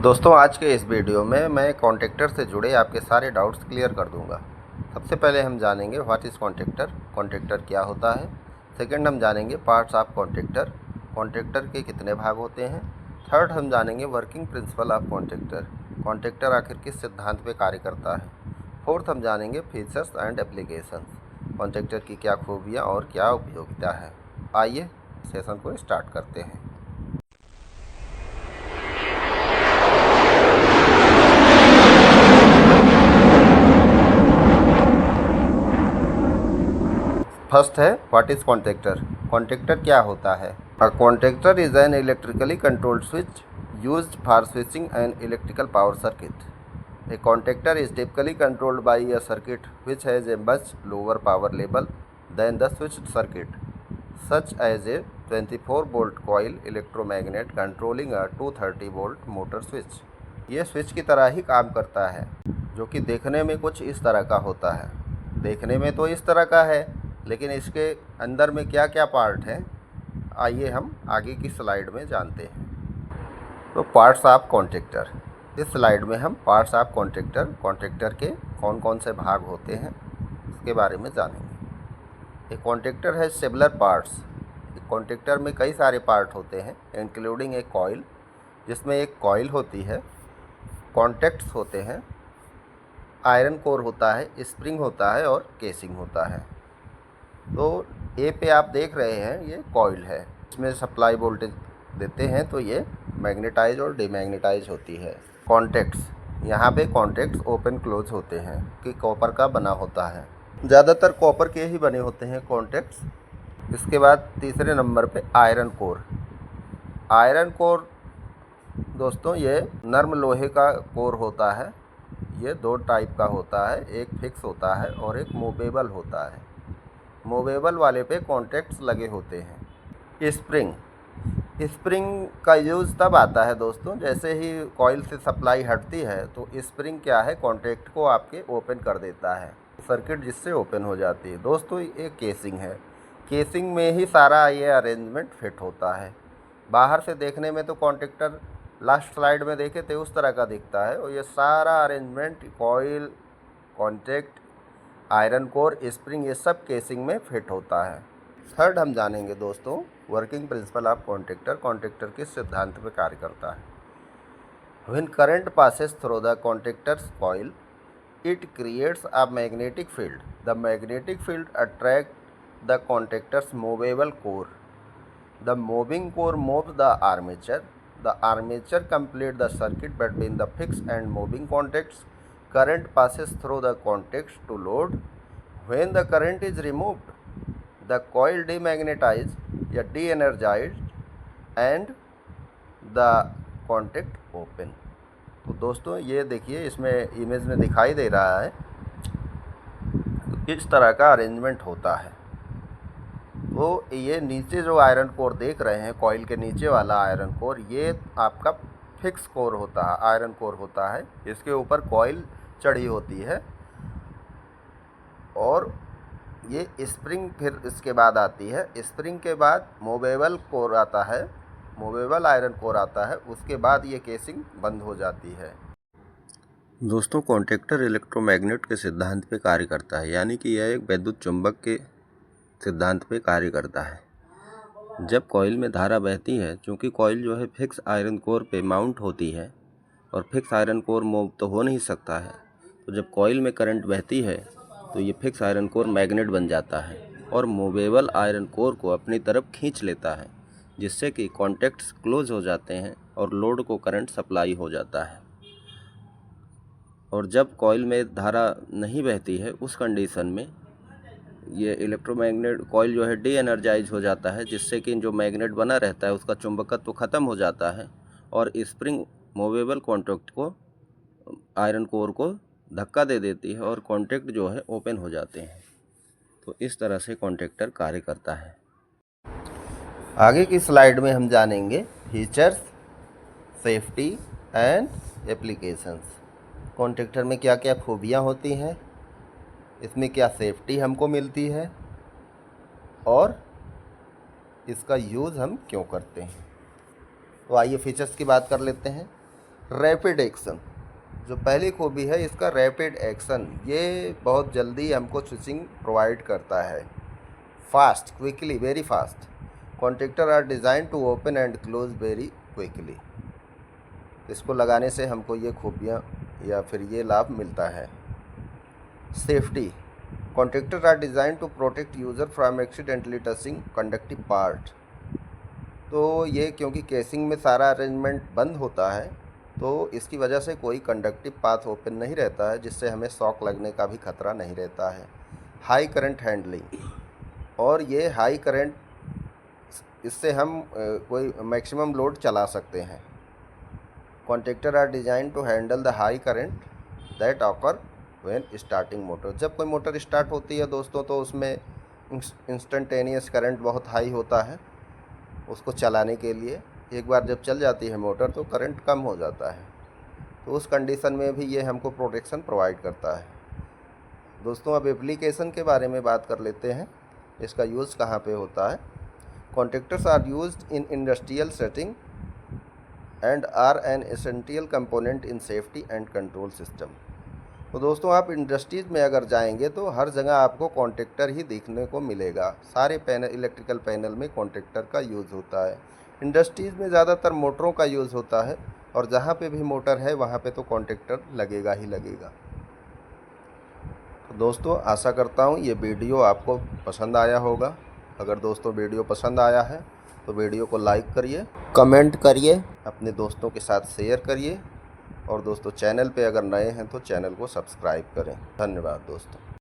दोस्तों आज के इस वीडियो में मैं कॉन्टेक्टर से जुड़े आपके सारे डाउट्स क्लियर कर दूंगा। सबसे पहले हम जानेंगे व्हाट इज़ कॉन्टेक्टर, कॉन्टेक्टर क्या होता है। सेकंड हम जानेंगे पार्ट्स ऑफ कॉन्टेक्टर, कॉन्टेक्टर के कितने भाग होते हैं। थर्ड हम जानेंगे working principle of contactor, contactor आखिर किस सिद्धांत पे कार्य करता है। फोर्थ हम जानेंगे फीचर्स एंड एप्लीकेशंस, कॉन्टेक्टर की क्या खूबियाँ और क्या उपयोगिता है। आइए सेशन को स्टार्ट करते हैं। फर्स्ट है व्हाट इज़ कॉन्टेक्टर, कॉन्टेक्टर क्या होता है। A contactor is an electrically controlled switch used for switching an electrical power circuit. A contactor is typically controlled by a circuit which has a much lower power level than the switched circuit, such as a 24 volt coil electromagnet controlling a 230 volt motor switch। ये switch की तरह ही काम करता है, जो कि देखने में कुछ इस तरह का होता है। देखने में तो इस तरह का है, लेकिन इसके अंदर में क्या क्या पार्ट हैं, आइए हम आगे की स्लाइड में जानते हैं। तो पार्ट्स ऑफ कॉन्टेक्टर, इस स्लाइड में हम पार्ट्स ऑफ कॉन्टेक्टर के कौन कौन से भाग होते हैं उसके बारे में जानेंगे। एक कॉन्टेक्टर है सेवरल पार्ट्स, एक कॉन्टेक्टर में कई सारे पार्ट होते हैं इंक्लूडिंग एक कॉइल, जिसमें एक कॉइल होती है, कॉन्टैक्ट्स होते हैं, आयरन कोर होता है, स्प्रिंग होता है और केसिंग होता है। तो ए पे आप देख रहे हैं ये कॉइल है, इसमें सप्लाई वोल्टेज देते हैं तो ये मैग्नेटाइज और डीमैग्नेटाइज होती है। कॉन्टैक्ट्स, यहाँ पे कॉन्टैक्ट्स ओपन क्लोज होते हैं कि कॉपर का बना होता है, ज़्यादातर कॉपर के ही बने होते हैं कॉन्टैक्ट्स। इसके बाद तीसरे नंबर पे आयरन कोर। आयरन कोर दोस्तों ये नर्म लोहे का कोर होता है। ये दो टाइप का होता है, एक फिक्स होता है और एक मूवेबल होता है। मूवेबल वाले पे कॉन्टैक्ट्स लगे होते हैं। स्प्रिंग, स्प्रिंग का यूज़ तब आता है दोस्तों जैसे ही कॉइल से सप्लाई हटती है तो स्प्रिंग क्या है, कॉन्टैक्ट को आपके ओपन कर देता है, सर्किट जिससे ओपन हो जाती है। दोस्तों ये केसिंग है, केसिंग में ही सारा ये अरेंजमेंट फिट होता है। बाहर से देखने में तो कॉन्टैक्टर लास्ट स्लाइड में देखे थे उस तरह का दिखता है, और ये सारा arrangement coil, contact, iron core, spring, ये सब केसिंग में फिट होता है। थर्ड हम जानेंगे दोस्तों working principle of contactor, contactor किस सिद्धांत पे कार्य करता है। When current passes through the contactors coil it creates a magnetic field. The magnetic field attracts the contactor's movable core. The moving core moves the armature. The armature completes the circuit between the fixed and moving contacts. Current passes through the contacts to load. When the current is removed, the coil demagnetized या de-energized and the contact open। तो दोस्तों ये देखिए इसमें image में दिखाई दे रहा है किस तरह का अरेंजमेंट होता है। तो ये नीचे जो आयरन कोर देख रहे हैं, कॉइल के नीचे वाला आयरन कोर, ये आपका फिक्स कोर होता है, आयरन कोर होता है। इसके ऊपर कॉइल चढ़ी होती है और ये स्प्रिंग फिर इसके बाद आती है। स्प्रिंग के बाद मूवेबल कोर आता है, मूवेबल आयरन कोर आता है, उसके बाद ये केसिंग बंद हो जाती है। दोस्तों कॉन्टैक्टर इलेक्ट्रोमैग्नेट के सिद्धांत पे कार्य करता है, यानी कि यह एक वैद्युत चुंबक के सिद्धांत पे कार्य करता है। जब कॉइल में धारा बहती है, चूँकि कॉइल जो है फिक्स आयरन कोर पे माउंट होती है और फिक्स आयरन कोर मूव तो हो नहीं सकता है, तो जब कॉइल में करंट बहती है तो ये फिक्स आयरन कोर मैग्नेट बन जाता है और मूवेबल आयरन कोर को अपनी तरफ खींच लेता है, जिससे कि कॉन्टैक्ट्स क्लोज हो जाते हैं और लोड को करंट सप्लाई हो जाता है। और जब कॉइल में धारा नहीं बहती है उस कंडीशन में ये इलेक्ट्रोमैग्नेट कॉइल जो है डी एनर्जाइज हो जाता है, जिससे कि जो मैग्नेट बना रहता है उसका चुंबकत्व ख़त्म हो जाता है और स्प्रिंग मूवेबल कॉन्टैक्ट को, आयरन कोर को धक्का दे देती है और कॉन्टैक्ट जो है ओपन हो जाते हैं। तो इस तरह से कॉन्टैक्टर कार्य करता है। आगे की स्लाइड में हम जानेंगे features, safety and applications. Contactor में क्या क्या खूबियाँ होती हैं, इसमें क्या सेफ्टी हमको मिलती है और इसका यूज़ हम क्यों करते हैं। तो आइए फीचर्स की बात कर लेते हैं। रैपिड एक्शन, जो पहली खूबी है इसका रैपिड एक्शन, ये बहुत जल्दी हमको स्विचिंग प्रोवाइड करता है। Fast, quickly, very fast. Contactor are design to open and close very quickly. इसको लगाने से हमको ये खूबियाँ या फिर ये लाभ मिलता है। Safety, contactor are design to protect user from accidentally touching conductive part. तो ये क्योंकि केसिंग में सारा अरेंजमेंट बंद होता है तो इसकी वजह से कोई कंडक्टिव पाथ ओपन नहीं रहता है, जिससे हमें शॉक लगने का भी खतरा नहीं रहता है। हाई करंट हैंडलिंग, और ये हाई करंट, इससे हम कोई मैक्सिमम लोड चला सकते हैं। Contactor are design to handle the high current that occur when starting motor. जब कोई मोटर स्टार्ट होती है दोस्तों तो उसमें इंस्टेंटेनियस करंट बहुत हाई होता है। उसको चलाने के लिए एक बार जब चल जाती है मोटर तो करंट कम हो जाता है, तो उस कंडीशन में भी ये हमको प्रोटेक्शन प्रोवाइड करता है। दोस्तों अब एप्लीकेशन के बारे में बात कर लेते हैं, इसका यूज़ कहाँ पे होता है। Contactors are used in industrial setting and are an essential component in safety and control system. तो दोस्तों आप इंडस्ट्रीज़ में अगर जाएंगे तो हर जगह आपको कॉन्टैक्टर ही देखने को मिलेगा। सारे पैनल, इलेक्ट्रिकल पैनल में कॉन्टैक्टर का यूज़ होता है। इंडस्ट्रीज़ में ज़्यादातर मोटरों का यूज़ होता है, और जहाँ पे भी मोटर है वहाँ पे तो कॉन्टैक्टर लगेगा ही लगेगा। तो दोस्तों आशा करता हूँ ये वीडियो आपको पसंद आया होगा। अगर दोस्तों वीडियो पसंद आया है तो वीडियो को लाइक करिए, कमेंट करिए, अपने दोस्तों के साथ शेयर करिए, और दोस्तों चैनल पे अगर नए हैं तो चैनल को सब्सक्राइब करें। धन्यवाद दोस्तों।